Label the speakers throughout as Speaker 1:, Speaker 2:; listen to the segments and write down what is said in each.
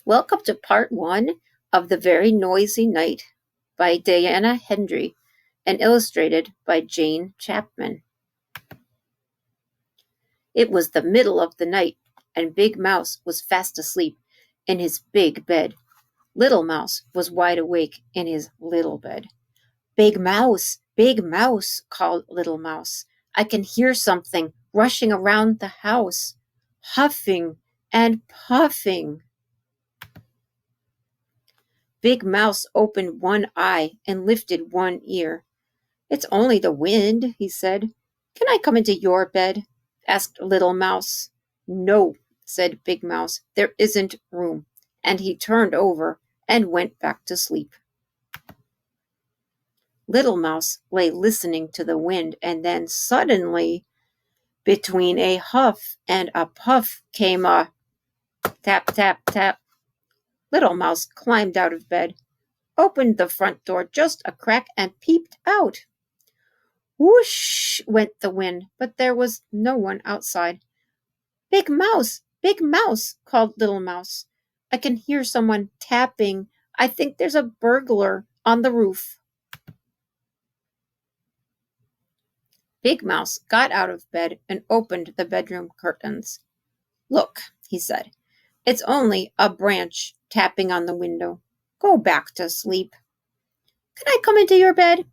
Speaker 1: Welcome to part 1 of The Very Noisy Night by Diana Hendry and illustrated by Jane Chapman. It was the middle of the night, and Big Mouse was fast asleep in his big bed. Little Mouse was wide awake in his little bed. Big Mouse, called Little Mouse. I can hear something rushing around the house, huffing and puffing. Big Mouse opened one eye and lifted one ear. It's only the wind, he said. Can I come into your bed? Asked Little Mouse. No, said Big Mouse, there isn't room. And he turned over and went back to sleep. Little Mouse lay listening to the wind, and then suddenly, between a huff and a puff, came a tap, tap, tap. Little Mouse climbed out of bed, opened the front door just a crack, and peeped out. Whoosh went the wind, but there was no one outside. Big Mouse, called Little Mouse. I can hear someone tapping. I think there's a burglar on the roof. Big Mouse got out of bed and opened the bedroom curtains. Look, he said, it's only a branch tapping on the window. Go back to sleep. Can I come into your bed?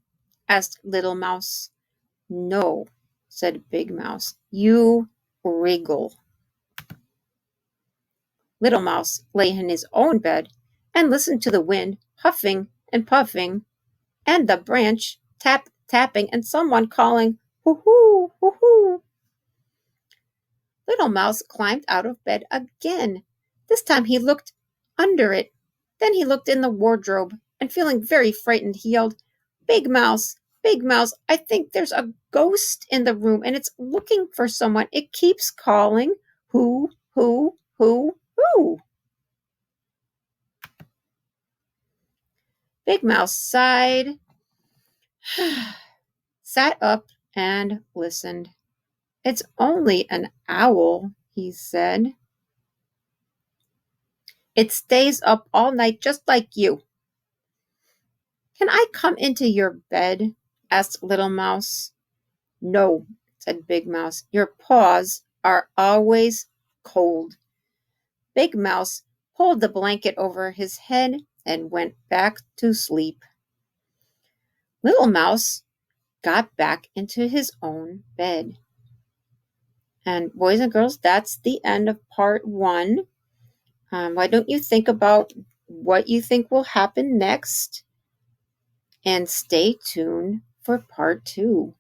Speaker 1: Asked Little Mouse. No, said Big Mouse. You wriggle. Little Mouse lay in his own bed and listened to the wind huffing and puffing, and the branch tapping, and someone calling, hoo-hoo, hoo-hoo. Little Mouse climbed out of bed again. This time he looked under it. Then he looked in the wardrobe, and feeling very frightened, he yelled, Big Mouse, I think there's a ghost in the room, and it's looking for someone. It keeps calling, who, who, who, who. Big Mouse sighed, sat up, and listened. It's only an owl, he said. It stays up all night just like you. Can I come into your bed? Asked Little Mouse. No, said Big Mouse. Your paws are always cold. Big Mouse pulled the blanket over his head and went back to sleep. Little Mouse got back into his own bed. And boys and girls, that's the end of part 1. Why don't you think about what you think will happen next? And stay tuned for part 2.